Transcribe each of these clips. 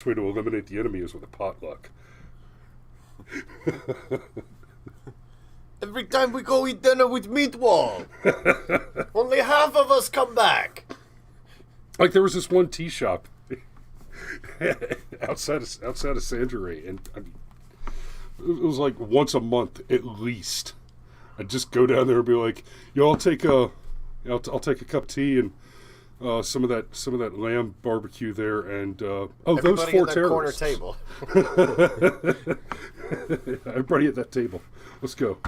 way to eliminate the enemy is with a potluck. Every time we go eat dinner with Meatwall, only half of us come back. Like there was this one tea shop outside of Sanjare, and I mean, it was like once a month at least. I'd just go down there and be like, "Yo, I'll take a cup of tea and some of that lamb barbecue there, and Everybody those four at that corner terrorists." table. Everybody at that table. Let's go.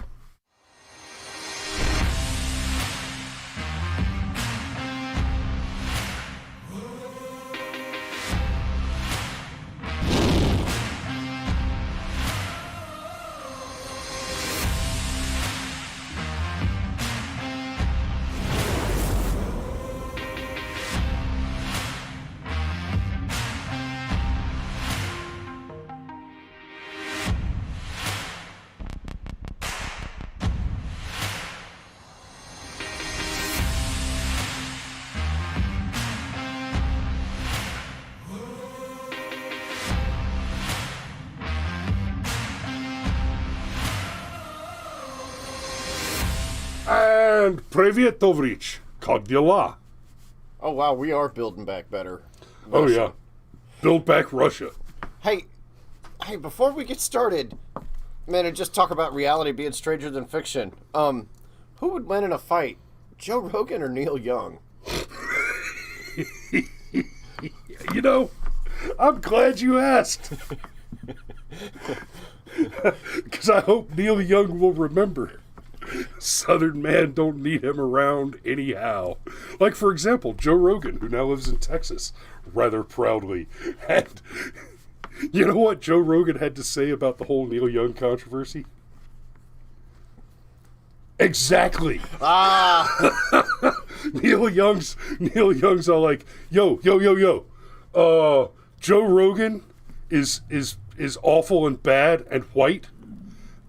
And Privyet Tovrich, как дела? Oh wow, we are building back better. Oh yeah, build back Russia. Hey, before we get started, man, and just talk about reality being stranger than fiction. Who would win in a fight, Joe Rogan or Neil Young? You know, I'm glad you asked. Because I hope Neil Young will remember. Southern man don't need him around anyhow. Like, for example, Joe Rogan, who now lives in Texas, rather proudly. And you know what Joe Rogan had to say about the whole Neil Young controversy? Exactly. Neil Young's all like, yo. Joe Rogan is awful and bad and white,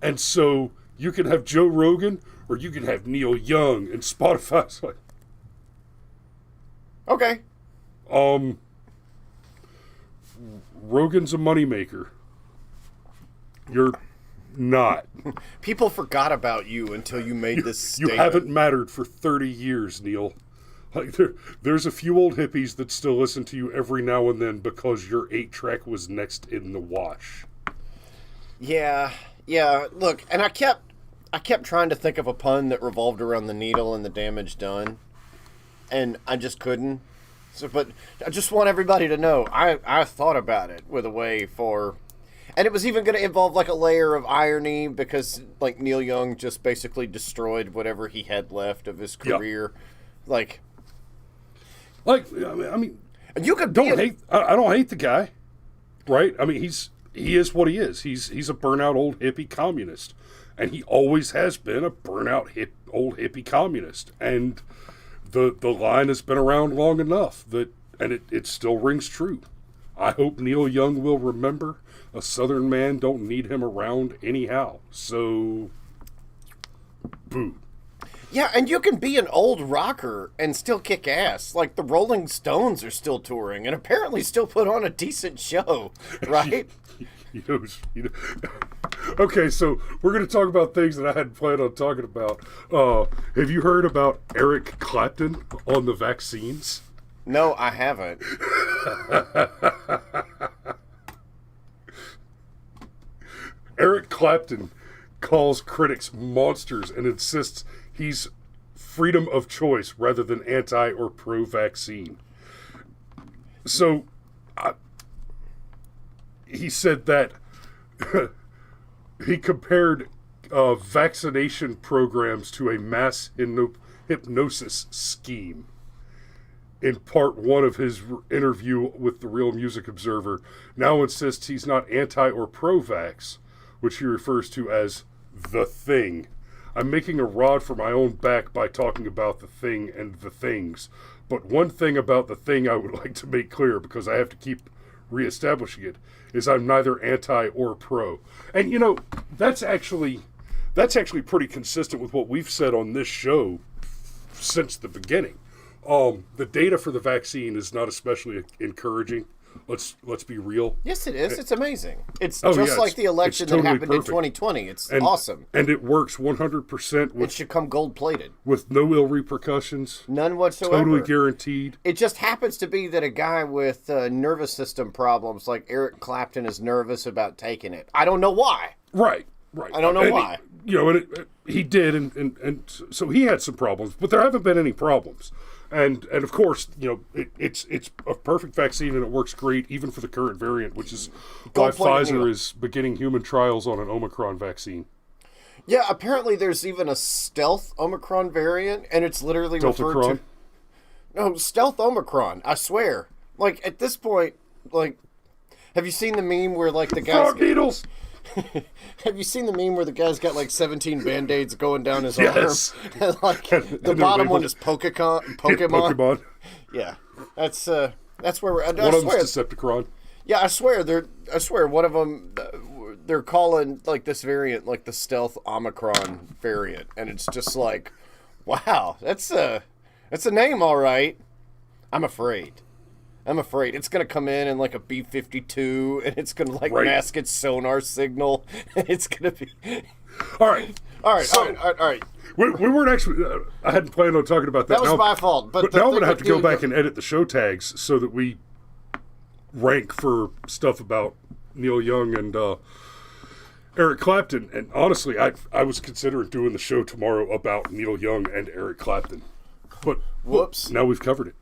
and so you can have Joe Rogan or you can have Neil Young, and Spotify's like, Okay. Rogan's a moneymaker. You're not. People forgot about you until you made this You statement. haven't mattered for 30 years, Neil. Like there's a few old hippies that still listen to you every now and then because your 8-track was next in the wash. Yeah. Look, and I kept trying to think of a pun that revolved around the needle and the damage done, and I just couldn't. So, but I just want everybody to know I thought about it with a way for, and it was even going to involve like a layer of irony because like Neil Young just basically destroyed whatever he had left of his career, Like I mean, you could I don't hate the guy, right? I mean, he is what he is. He's a burnout old hippie communist, and he always has been a burnout old hippie communist. And the line has been around long enough and it still rings true. I hope Neil Young will remember a Southern man don't need him around anyhow. So, boo. Yeah, and you can be an old rocker and still kick ass. Like the Rolling Stones are still touring and apparently still put on a decent show, right? Okay, so we're going to talk about things that I hadn't planned on talking about. Have you heard about Eric Clapton on the vaccines? No, I haven't. Eric Clapton calls critics monsters and insists he's freedom of choice rather than anti or pro-vaccine. So, he said that he compared vaccination programs to a mass hypnosis scheme. In part one of his interview with the Real Music Observer, now insists he's not anti or pro-vax, which he refers to as the thing. I'm making a rod for my own back by talking about the thing and the things. But one thing about the thing I would like to make clear, because I have to keep reestablishing it, is I'm neither anti or pro. And you know, that's actually pretty consistent with what we've said on this show since the beginning. The data for the vaccine is not especially encouraging. let's be real. Yes, it is. It's amazing. It's Oh, just yeah, like the election totally that happened perfect. in 2020. It's And, awesome. And it works 100% It with should come gold-plated. no ill repercussions. None whatsoever. Totally guaranteed. It just happens to be that a guy with nervous system problems like Eric Clapton is nervous about taking it. I don't know why. Right. I don't know why. He did, and so he had some problems, but there haven't been any problems. And of course, it's a perfect vaccine and it works great even for the current variant, which is why Pfizer is beginning human trials on an Omicron vaccine. Yeah, apparently there's even a stealth Omicron variant, and it's literally referred to... No, stealth Omicron, I swear. Like, at this point, like, have you seen the meme where, like, the guy's... Frog needles! Have you seen the meme where the guy's got, like, 17 Band-Aids going down his Yes. arm? And, like, the bottom one is Pokemon. Yeah. That's where we're... One of them's Decepticon. Yeah, I swear, one of them... They're calling, like, this variant, like, the stealth Omicron variant. And it's just like, wow, that's a name, all right. I'm afraid. It's going to come in like a B-52, and it's going to, like, mask its sonar signal. And it's going to be... All right. We weren't actually... I hadn't planned on talking about that. That was my fault. But now I'm going to have to go back and edit the show tags so that we rank for stuff about Neil Young and Eric Clapton. And honestly, I was considering doing the show tomorrow about Neil Young and Eric Clapton. But whoops. Now we've covered it.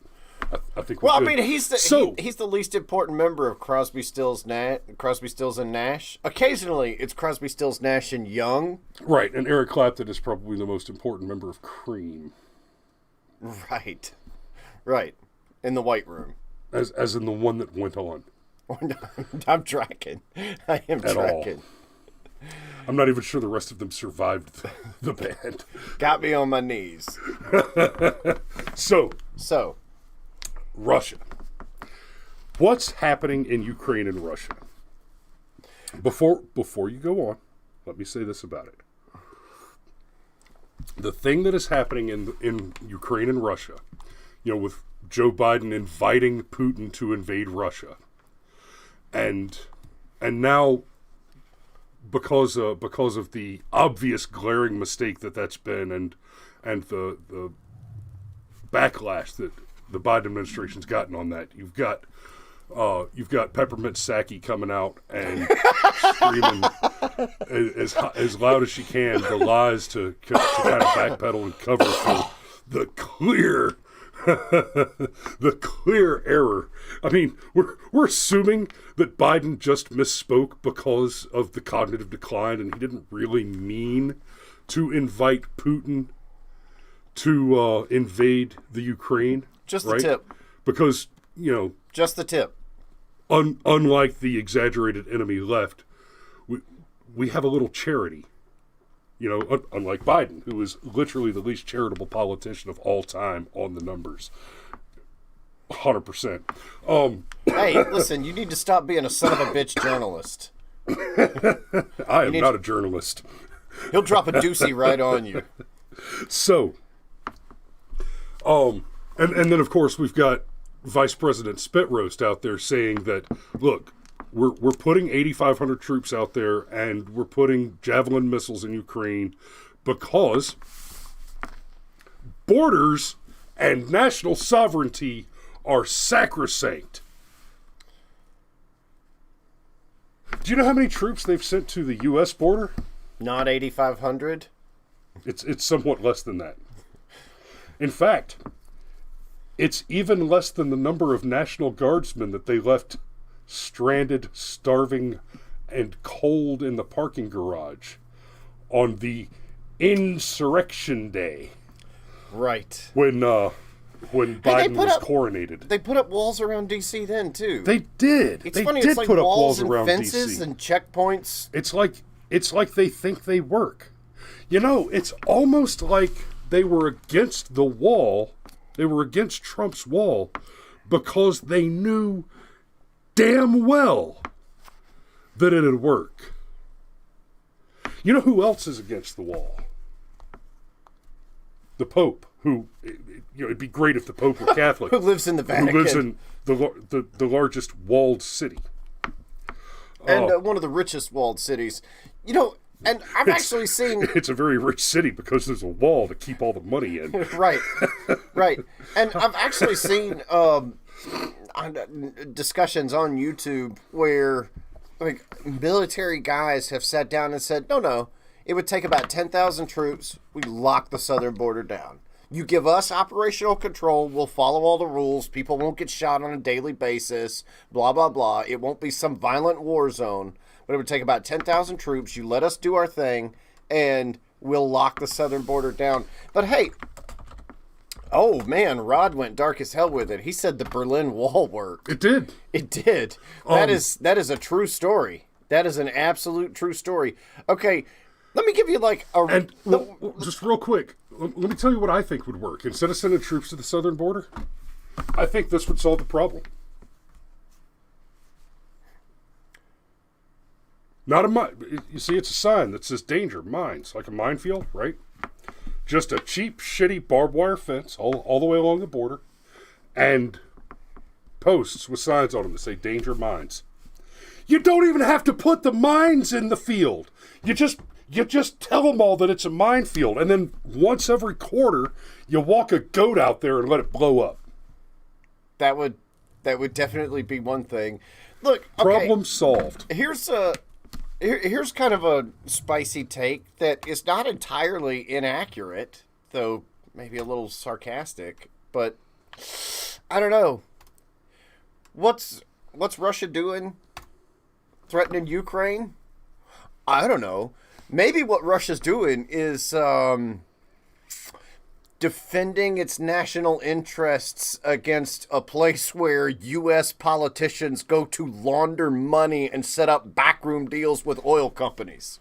I think we're well, good. I mean, he's the least important member of Crosby, Stills, and Nash. Occasionally, it's Crosby, Stills, Nash, and Young. Right, and Eric Clapton is probably the most important member of Cream. Right, in the White Room. As in the one that went on. I'm tracking. I am tracking. I'm not even sure the rest of them survived the band. Got me on my knees. So. Russia. What's happening in Ukraine and Russia? Before you go on, let me say this about it. The thing that is happening in Ukraine and Russia, with Joe Biden inviting Putin to invade Russia, and now because of the obvious glaring mistake that's been, and the backlash that the Biden administration's gotten on that, you've got Peppermint Saki coming out and screaming as loud as she can the lies to kind of backpedal and cover for the clear error. I mean, we're assuming that Biden just misspoke because of the cognitive decline, and he didn't really mean to invite Putin to invade the Ukraine. Just the tip. Because, just the tip. Unlike the exaggerated enemy left, we have a little charity. Unlike Biden, who is literally the least charitable politician of all time on the numbers. 100%. Hey, listen, you need to stop being a son of a bitch journalist. I am not a journalist. He'll drop a doozy right on you. So, and then of course we've got Vice President Spit Roast out there saying that, look, we're putting 8,500 troops out there and we're putting Javelin missiles in Ukraine because borders and national sovereignty are sacrosanct. Do you know how many troops they've sent to the U.S. border? Not 8,500. It's somewhat less than that. In fact, it's even less than the number of National Guardsmen that they left stranded, starving, and cold in the parking garage on the Insurrection Day. Right. When Biden was coronated. They put up walls around D.C. then, too. They did. It's funny, it's like put up walls around fences D.C. and checkpoints. It's like they think they work. It's almost like they were against the wall. They were against Trump's wall because they knew damn well that it'd work. You know who else is against the wall? The Pope. who, it'd be great if the Pope were Catholic. Who lives in the Vatican. Who lives in the largest walled city. And one of the richest walled cities. And I've actually seen... It's a very rich city because there's a wall to keep all the money in. Right. And I've actually seen discussions on YouTube where military guys have sat down and said, no, it would take about 10,000 troops. We lock the southern border down. You give us operational control, we'll follow all the rules, people won't get shot on a daily basis, blah, blah, blah. It won't be some violent war zone, but it would take about 10,000 troops. You let us do our thing, and we'll lock the southern border down. But hey, oh man, Rod went dark as hell with it. He said the Berlin Wall worked. It did. It did. That is a true story. That is an absolute true story. Okay, let me give you just real quick, let me tell you what I think would work. Instead of sending troops to the southern border, I think this would solve the problem. Not a mine. You see, it's a sign that says danger, mines, like a minefield, right? Just a cheap, shitty barbed wire fence all the way along the border, and posts with signs on them that say danger, mines. You don't even have to put the mines in the field. You just tell them all that it's a minefield, and then once every quarter, you walk a goat out there and let it blow up. That would definitely be one thing. Look, okay, problem solved. Here's kind of a spicy take that is not entirely inaccurate, though maybe a little sarcastic. But I don't know. What's Russia doing? Threatening Ukraine? I don't know. Maybe what Russia's doing is defending its national interests against a place where U.S. politicians go to launder money and set up backroom deals with oil companies.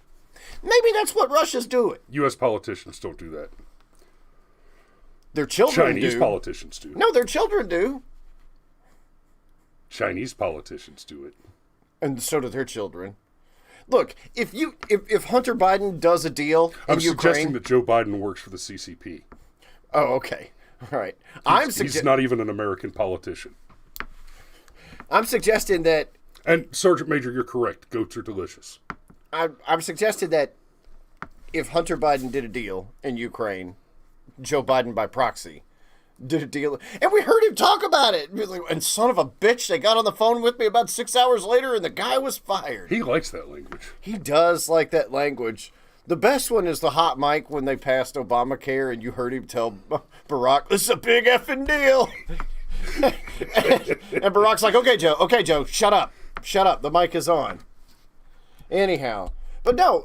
Maybe that's what Russia's doing. U.S. politicians don't do that. Their children do. Chinese politicians do. No, their children do. Chinese politicians do it. And so do their children. Look, if Hunter Biden does a deal in Ukraine... I'm suggesting that Joe Biden works for the CCP. Oh, okay. All right. He's not even an American politician. I'm suggesting that... And Sergeant Major, you're correct. Goats are delicious. I'm suggesting that if Hunter Biden did a deal in Ukraine, Joe Biden by proxy did a deal, and we heard him talk about it, and son of a bitch, they got on the phone with me about 6 hours later, and the guy was fired. He likes that language. He does like that language. The best one is the hot mic when they passed Obamacare, and you heard him tell Barack, "This is a big effing deal." and Barack's like, okay, Joe, shut up. The mic is on. Anyhow, but no,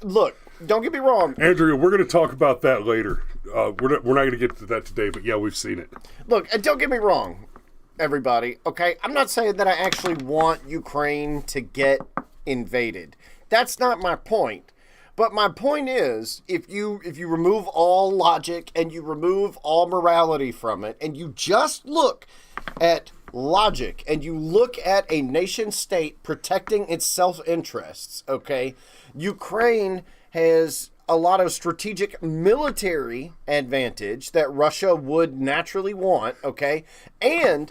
look, don't get me wrong. Andrea, we're going to talk about that later. We're not going to get to that today, but yeah, we've seen it. Look, and don't get me wrong, everybody, okay? I'm not saying that I actually want Ukraine to get invaded. That's not my point. But my point is, if you remove all logic and you remove all morality from it, and you just look at logic and you look at a nation state protecting its self-interests, okay? Ukraine has a lot of strategic military advantage that Russia would naturally want, okay? And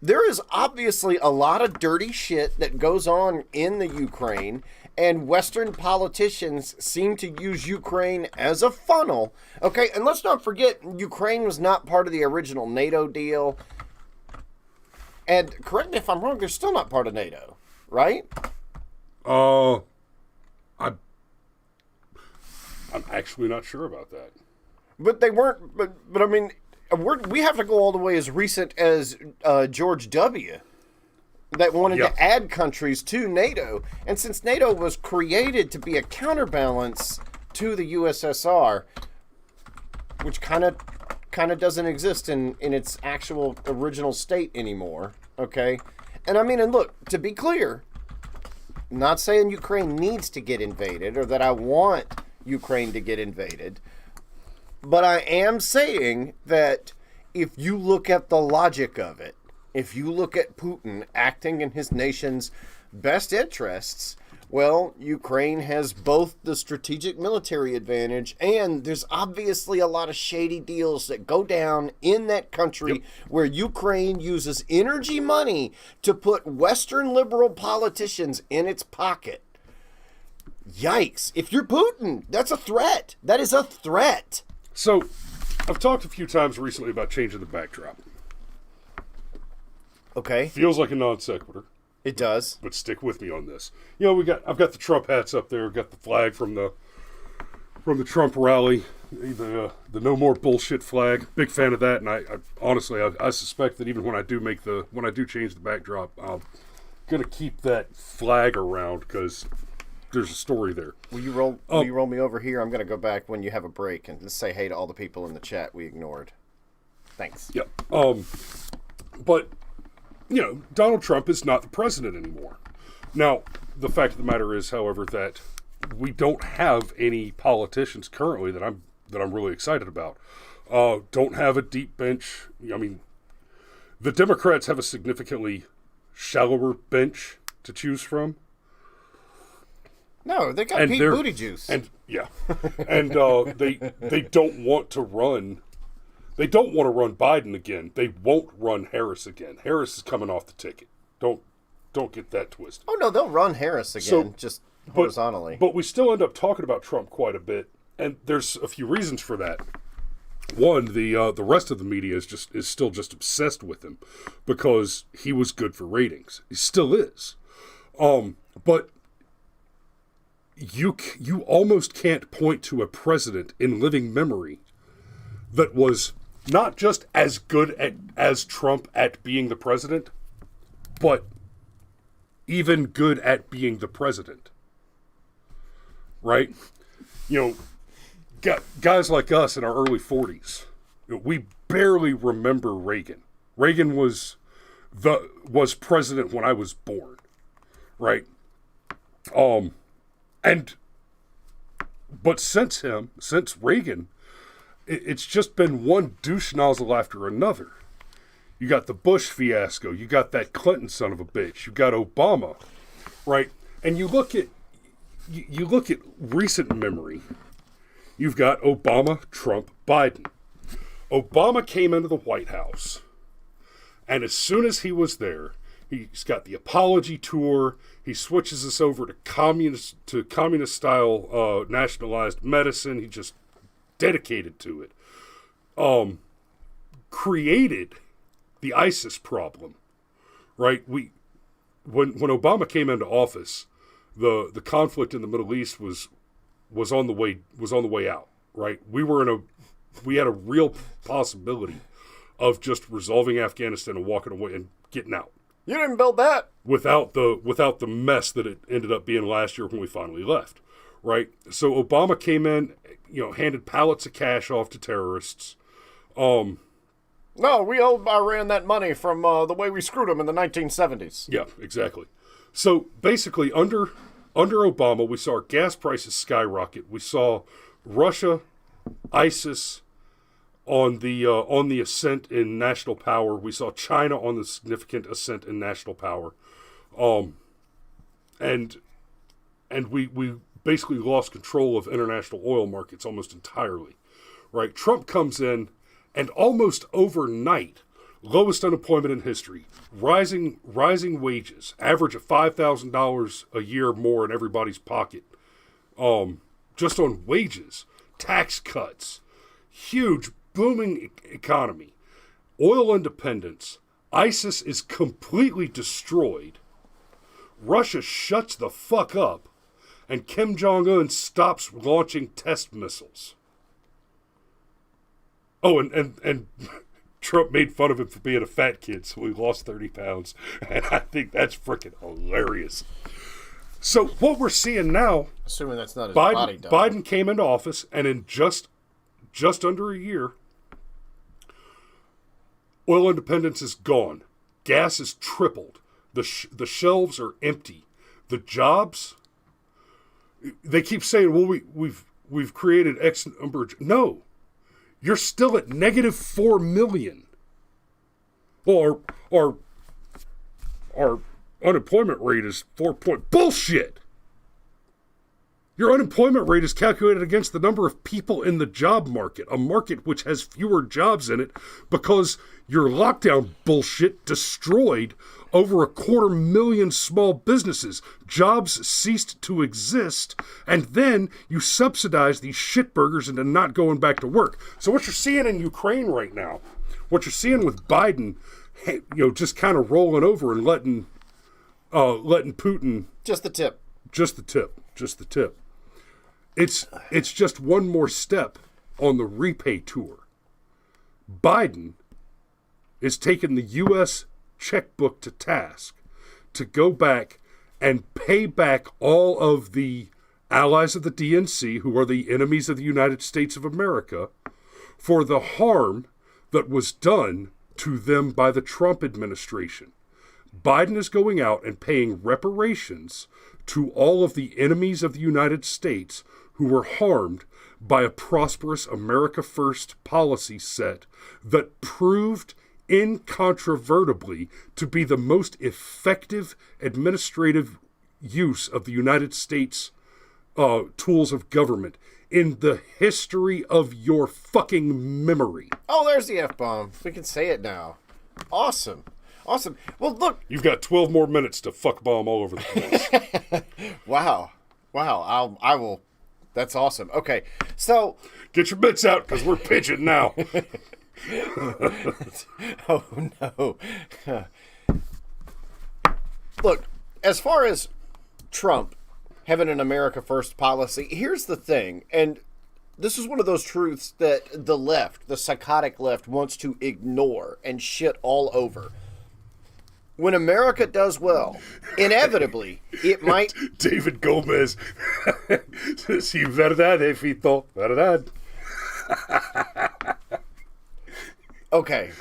there is obviously a lot of dirty shit that goes on in the Ukraine, and Western politicians seem to use Ukraine as a funnel, okay? And let's not forget, Ukraine was not part of the original NATO deal. And correct me if I'm wrong, they're still not part of NATO, right? I'm actually not sure about that. But they weren't. But I mean, we have to go all the way as recent as George W. that wanted to add countries to NATO, and since NATO was created to be a counterbalance to the USSR, which kind of doesn't exist in its actual original state anymore. Okay, and I mean, and look, to be clear, I'm not saying Ukraine needs to get invaded or that I want Ukraine to get invaded, but I am saying that if you look at the logic of it, if you look at Putin acting in his nation's best interests, Well, Ukraine has both the strategic military advantage, and there's obviously a lot of shady deals that go down in that country where Ukraine uses energy money to put Western liberal politicians in its pocket. Yikes. If you're Putin, that's a threat. That is a threat. So, I've talked a few times recently about changing the backdrop. Okay. Feels like a non sequitur. It does. But stick with me on this. You know, I've got the Trump hats up there. I've got the flag from the Trump rally, the no more bullshit flag. Big fan of that. And I honestly, I suspect that even when I do change the backdrop, I'm gonna keep that flag around because there's a story there. Will you roll me over here? I'm gonna go back when you have a break and just say hey to all the people in the chat we ignored. Thanks. Yep. But you know, Donald Trump is not the president anymore. Now, the fact of the matter is, however, that we don't have any politicians currently that I'm really excited about. Don't have a deep bench. I mean, the Democrats have a significantly shallower bench to choose from. No, they got Pete Buttigieg. And yeah, and they don't want to run. They don't want to run Biden again. They won't run Harris again. Harris is coming off the ticket. Don't get that twisted. Oh no, they'll run Harris again, just horizontally. But we still end up talking about Trump quite a bit, and there's a few reasons for that. One, the rest of the media is still just obsessed with him because he was good for ratings. He still is. But you almost can't point to a president in living memory that was not just as good as Trump at being the president, but even good at being the president. Right? You know, guys like us in our early 40s, we barely remember Reagan. Reagan was president when I was born. Right? But since Reagan, it's just been one douche nozzle after another. You got the Bush fiasco. You got that Clinton son of a bitch. You got Obama, right? And you look at recent memory. You've got Obama, Trump, Biden. Obama came into the White House, and as soon as he was there, he's got the apology tour. He switches us over to communist style nationalized medicine. He just dedicated to it. Created the ISIS problem, right? When Obama came into office, the conflict in the Middle East was on the way out, right? We had a real possibility of just resolving Afghanistan and walking away and getting out. You didn't build that without the mess that it ended up being last year when we finally left, right? So Obama came in, handed pallets of cash off to terrorists. No, we owed Iran that money from the way we screwed them in the 1970s. Yeah, exactly. So basically, under Obama, we saw our gas prices skyrocket. We saw Russia, ISIS on the ascent in national power. We saw China on the significant ascent in national power, and we basically lost control of international oil markets almost entirely. Right? Trump comes in, and almost overnight, lowest unemployment in history, rising wages, average of $5,000 a year more in everybody's pocket, just on wages, tax cuts, huge booming economy, oil independence. ISIS is completely destroyed. Russia shuts the fuck up, and Kim Jong-un stops launching test missiles. Oh, and Trump made fun of him for being a fat kid, so he lost 30 pounds. And I think that's freaking hilarious. So what we're seeing now, assuming that's not his body double. Biden came into office, and in just under a year, oil independence is gone. Gas is tripled. The shelves are empty. The jobs, they keep saying, well, we've created X number of... No. You're still at negative 4 million. Well, our unemployment rate is 4 point... Bullshit! Your unemployment rate is calculated against the number of people in the job market, a market which has fewer jobs in it because your lockdown bullshit destroyed over 250,000 small businesses. Jobs ceased to exist, and then you subsidize these shitburgers into not going back to work. So what you're seeing in Ukraine right now, what you're seeing with Biden, just kind of rolling over and letting Putin... Just the tip. Just the tip. It's just one more step on the repay tour. Biden is taking the U.S. checkbook to task to go back and pay back all of the allies of the DNC, who are the enemies of the United States of America, for the harm that was done to them by the Trump administration. Biden is going out and paying reparations to all of the enemies of the United States who were harmed by a prosperous America First policy set that proved incontrovertibly to be the most effective administrative use of the United States tools of government in the history of your fucking memory. Oh, there's the F-bomb. We can say it now. Awesome. Well, look. You've got 12 more minutes to fuck bomb all over the place. Wow. I will. That's awesome. Okay, so. Get your bits out, because we're pitching now. Oh, no. Look, as far as Trump having an America First policy, here's the thing, and this is one of those truths that the left, the psychotic left, wants to ignore and shit all over. When America does well, inevitably, it might... David Gomez. Si verdad, Fito. Verdad. Okay.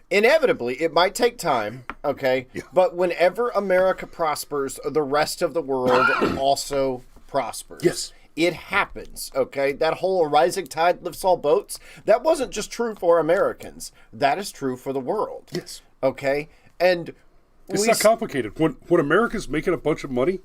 Inevitably, it might take time, okay? Yeah. But whenever America prospers, the rest of the world also prospers. Yes. It happens, okay? That whole rising tide lifts all boats, that wasn't just true for Americans. That is true for the world. Yes. Okay? And it's not complicated. When America's making a bunch of money,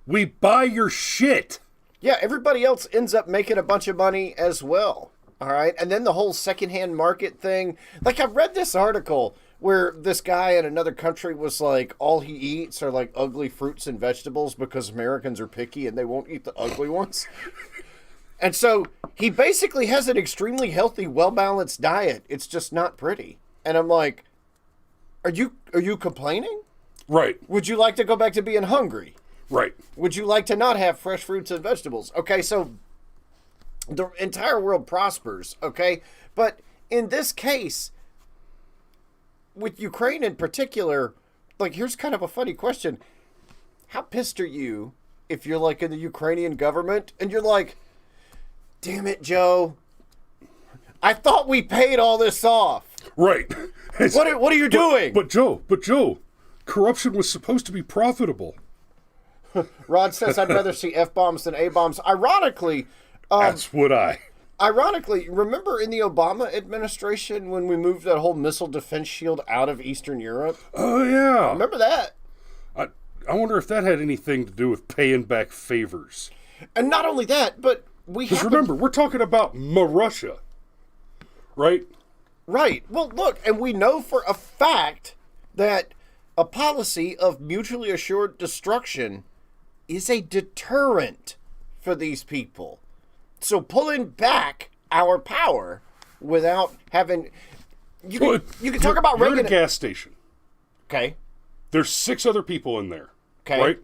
we buy your shit. Yeah, everybody else ends up making a bunch of money as well. All right. And then the whole secondhand market thing. Like, I've read this article where this guy in another country was like, all he eats are like ugly fruits and vegetables because Americans are picky and they won't eat the ugly ones. And so he basically has an extremely healthy, well-balanced diet. It's just not pretty. And I'm like, are you complaining? Right. Would you like to go back to being hungry? Right. Would you like to not have fresh fruits and vegetables? Okay, so the entire world prospers, okay? But in this case, with Ukraine in particular, like, here's kind of a funny question. How pissed are you if you're, like, in the Ukrainian government and you're like, damn it, Joe, I thought we paid all this off. Right. What are you doing? But Joe, corruption was supposed to be profitable. Rod says, I'd rather see F-bombs than A-bombs. Ironically... That's what I... Ironically, remember in the Obama administration when we moved that whole missile defense shield out of Eastern Europe? Oh, yeah. Remember that? I wonder if that had anything to do with paying back favors. And not only that, but because remember, we're talking about Russia, right? Right. Well, look, and we know for a fact that a policy of mutually assured destruction is a deterrent for these people. So pulling back our power without having... You can talk about Reagan... Reagan... You're at a gas station. Okay. There's 6 other people in there. Okay. Right?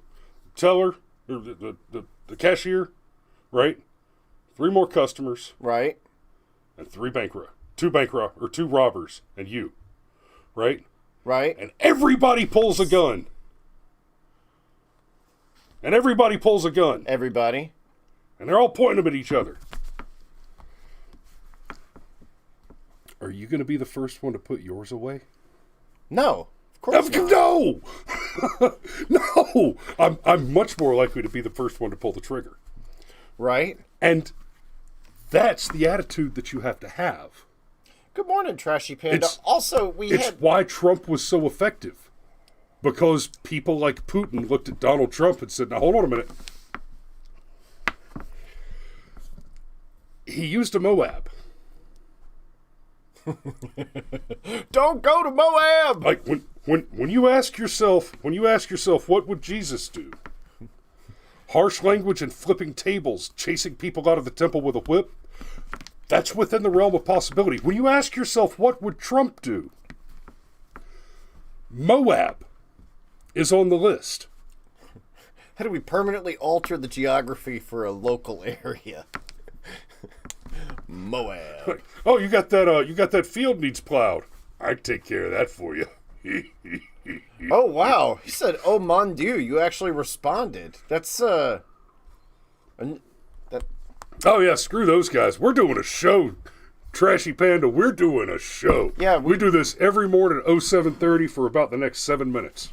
Teller, the cashier, right? 3 more customers. Right. And 2 robbers, and you. Right? Right. And everybody pulls a gun. Everybody. And they're all pointing them at each other. Are you going to be the first one to put yours away? No. Of course not. No! No! I'm much more likely to be the first one to pull the trigger. Right. And that's the attitude that you have to have. Good morning, Trashy Panda. It's why Trump was so effective. Because people like Putin looked at Donald Trump and said, now hold on a minute. he used a Moab. Don't go to Moab. Like when you ask yourself, what would Jesus do? Harsh language and flipping tables, chasing people out of the temple with a whip. That's within the realm of possibility. When you ask yourself, what would Trump do? Moab is on the list. How do we permanently alter the geography for a local area? Moab. Oh, you got that field needs plowed. I'd take care of that for you. Oh, wow. He said, oh, mon Dieu. You actually responded. That's, Oh, yeah, screw those guys. We're doing a show, Trashy Panda. We're doing a show. Yeah, we do this every morning at 07:30 for about the next 7 minutes.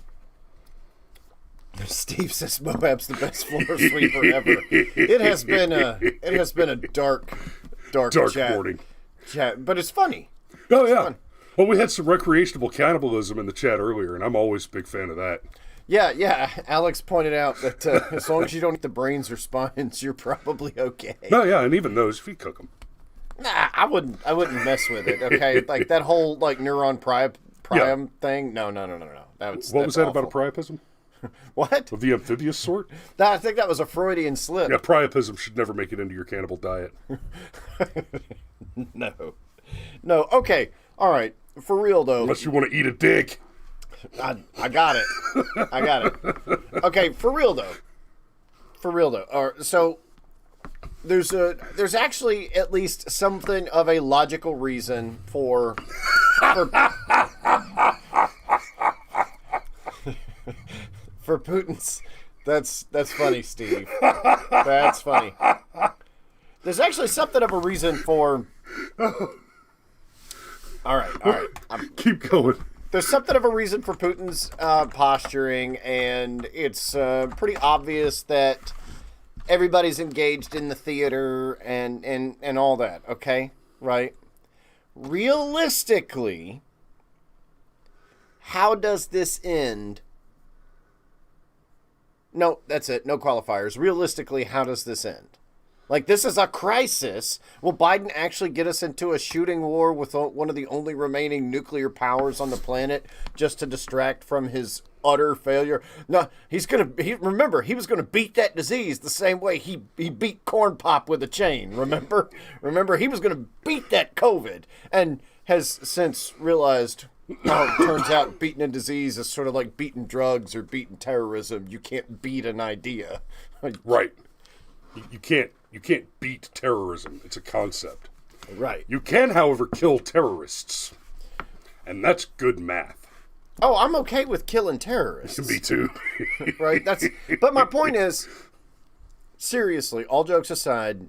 Steve says Moab's the best floor sweeper ever. It has been a dark morning. Chat, but it's funny. Oh, yeah. Fun. Well, we had some recreational cannibalism in the chat earlier, and I'm always a big fan of that. Yeah. Alex pointed out that as long as you don't eat the brains or spines, you're probably okay. No, yeah, and even those, if you cook them. Nah, I wouldn't mess with it. Okay, like that whole neuron priam thing. No. What was that awful. about a priapism? What? Of the amphibious sort? I think that was a Freudian slip. Yeah, priapism should never make it into your cannibal diet. No. Okay. All right. For real though. Unless you want to eat a dick. I got it. Okay. For real though. All right, so there's actually at least something of a logical reason for for Putin's. That's funny, Steve. That's funny. There's actually something of a reason for. All right. Keep going. There's something of a reason for Putin's posturing, and it's pretty obvious that everybody's engaged in the theater and all that. Okay, right? Realistically, how does this end? No, that's it. No qualifiers. Realistically, how does this end? Like, this is a crisis. Will Biden actually get us into a shooting war with one of the only remaining nuclear powers on the planet just to distract from his utter failure? No, remember, he was going to beat that disease the same way he beat corn pop with a chain. Remember, he was going to beat that COVID and has since realized, it turns out beating a disease is sort of like beating drugs or beating terrorism. You can't beat an idea. Right. You can't beat terrorism. It's a concept. Right. You can, however, kill terrorists. And that's good math. Oh, I'm okay with killing terrorists. Me too. Right? But my point is, seriously, all jokes aside,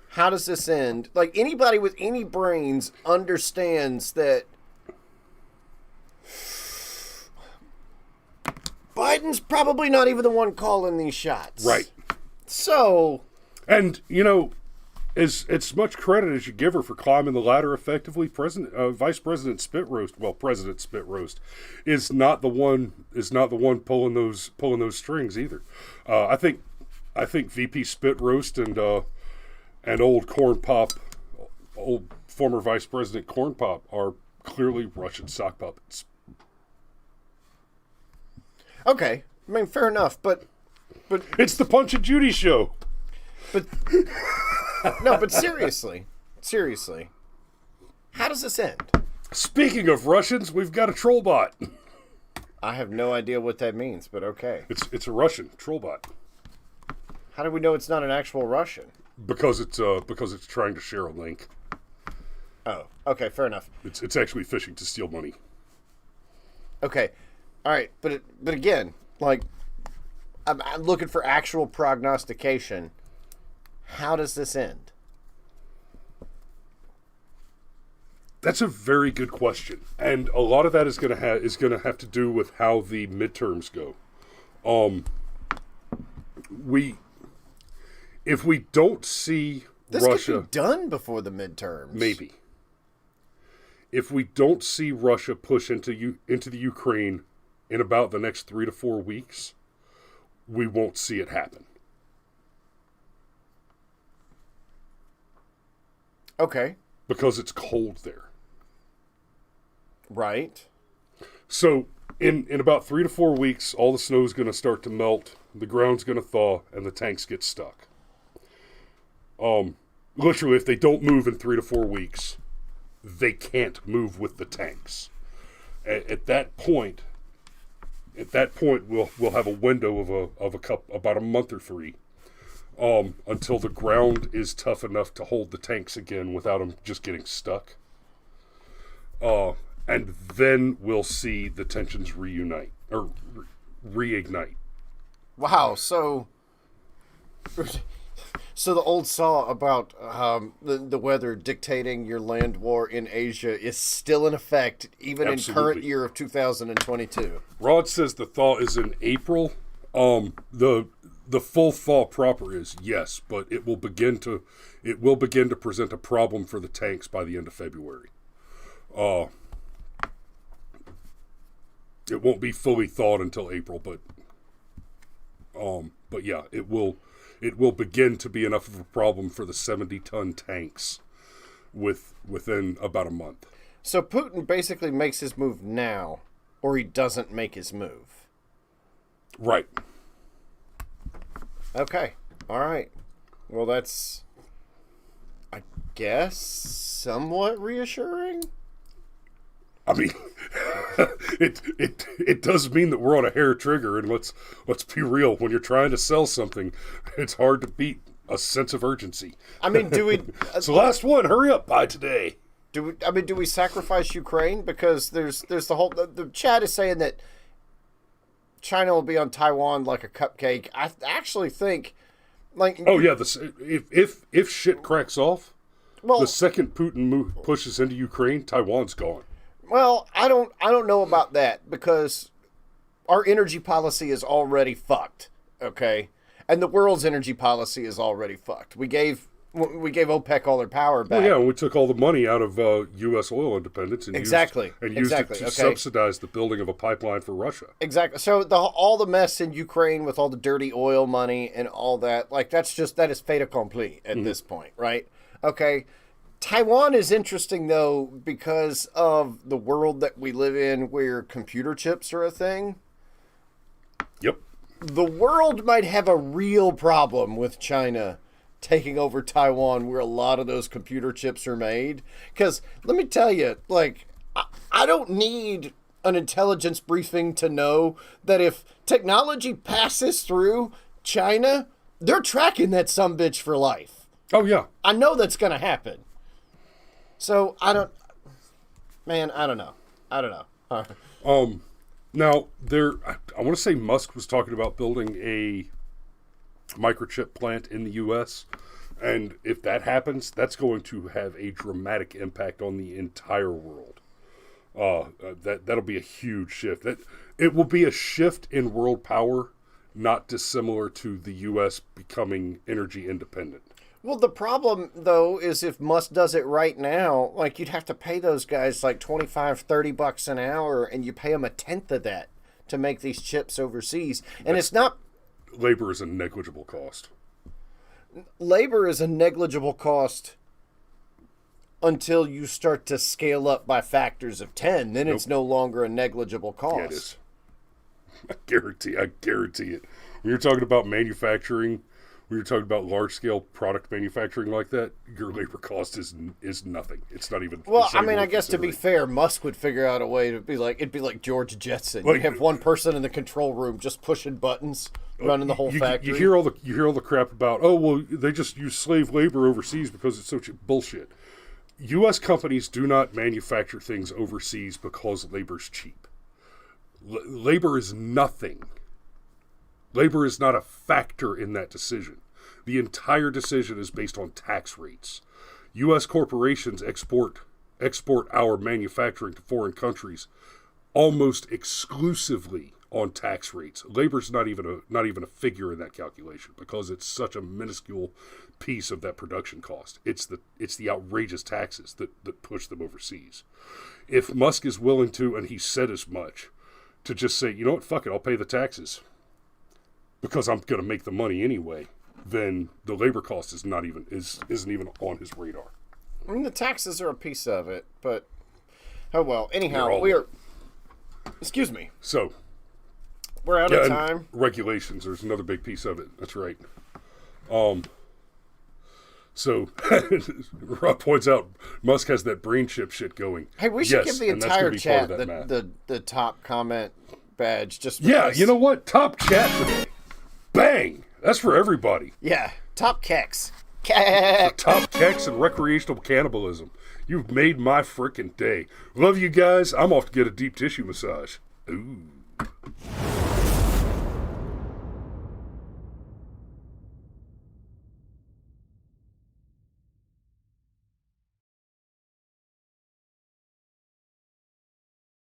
how does this end? Like, anybody with any brains understands that Biden's probably not even the one calling these shots. Right. So... And, as much credit as you give her for climbing the ladder effectively, Vice President Spit Roast is not the one pulling those strings either. I think VP Spit Roast and old former Vice President Corn Pop are clearly Russian sock puppets. Okay, I mean, fair enough, but it's the Punch and Judy show. But no, but seriously, how does this end? Speaking of Russians, we've got a troll bot. I have no idea what that means, but okay. It's a Russian troll bot. How do we know it's not an actual Russian? Because it's trying to share a link. Oh, okay, fair enough. It's actually phishing to steal money. Okay, all right, but again, like, I'm looking for actual prognostication. How does this end? That's a very good question, and a lot of that is going to have to do with how the midterms go. If we don't see this Russia, could be done before the midterms. Maybe. If we don't see Russia push into the Ukraine in about the next 3 to 4 weeks, we won't see it happen. Okay. because it's cold there. Right. So in about 3 to 4 weeks, all the snow is going to start to melt, the ground's going to thaw, and the tanks get stuck. Literally, if they don't move in 3 to 4 weeks, they can't move with the tanks. At that point, we'll have a window of about a month or 3, until the ground is tough enough to hold the tanks again without them just getting stuck. And then we'll see the tensions reignite. Wow. So the old saw about the weather dictating your land war in Asia is still in effect, even Absolutely. in current year of 2022. Rod says the thaw is in April. The full thaw proper is yes, but it will begin to present a problem for the tanks by the end of February. It won't be fully thawed until April, but yeah, it will begin to be enough of a problem for the 70-ton tanks within about a month. So Putin basically makes his move now, or he doesn't make his move. Right. Okay. All right. Well, that's, I guess, somewhat reassuring. I mean, it does mean that we're on a hair trigger, and let's be real. When you're trying to sell something, it's hard to beat a sense of urgency. I mean, do we? It's the last one. Hurry up, buy today. Do we sacrifice Ukraine? Because there's the whole the chat is saying that China will be on Taiwan like a cupcake. I actually think, like, oh yeah, if shit cracks off, well, the second Putin pushes into Ukraine, Taiwan's gone. Well, I don't know about that, because our energy policy is already fucked, okay? And the world's energy policy is already fucked. We gave OPEC all their power back. Well, yeah, we took all the money out of U.S. oil independence and used it to subsidize the building of a pipeline for Russia. Exactly. So all the mess in Ukraine with all the dirty oil money and all that, like, that is fait accompli at this point, right? Okay. Taiwan is interesting, though, because of the world that we live in where computer chips are a thing. Yep. The world might have a real problem with China taking over Taiwan, where a lot of those computer chips are made. Because let me tell you, like, I don't need an intelligence briefing to know that if technology passes through China, they're tracking that sumbitch for life. Oh, yeah. I know that's going to happen. So I don't know. Now I want to say Musk was talking about building a microchip plant in the U.S., and if that happens, that's going to have a dramatic impact on the entire world. That'll be a huge shift. It will be a shift in world power, not dissimilar to the U.S. becoming energy independent. Well, the problem, though, is if Musk does it right now, like, you'd have to pay those guys like $25-$30 an hour, and you pay them a tenth of that to make these chips overseas. And it's not... Labor is a negligible cost. Labor is a negligible cost until you start to scale up by factors of 10. Then it's no longer a negligible cost. Yeah, it is. I guarantee it. When you're talking about manufacturing... When you're talking about large-scale product manufacturing like that, your labor cost is nothing. It's not even... Well, I mean, I guess to be fair, Musk would figure out a way to be like... It'd be like George Jetson. You have one person in the control room just pushing buttons, running the whole factory. You hear all the crap about, oh, well, they just use slave labor overseas because it's such bullshit. U.S. companies do not manufacture things overseas because labor's cheap. Labor is nothing. Labor is not a factor in that decision. The entire decision is based on tax rates. U.S. corporations export our manufacturing to foreign countries almost exclusively on tax rates. Labor's not even a figure in that calculation because it's such a minuscule piece of that production cost. It's the outrageous taxes that push them overseas. If Musk is willing to, and he said as much, to just say, you know what, fuck it, I'll pay the taxes, because I'm going to make the money anyway, then the labor cost isn't even on his radar. I mean, the taxes are a piece of it, but oh well. They're Anyhow, all- we are. Excuse me. So, We're out yeah, of and time. regulations. There's another big piece of it. That's right. So, Rob points out Musk has that brain chip shit going. Hey, we should Yes, give the and that's gonna entire be part chat of that math. the top comment badge. Just Yeah, because- you know what? Top chat today. Bang! That's for everybody. Yeah, top keks. Top keks and recreational cannibalism. You've made my frickin' day. Love you guys. I'm off to get a deep tissue massage. Ooh.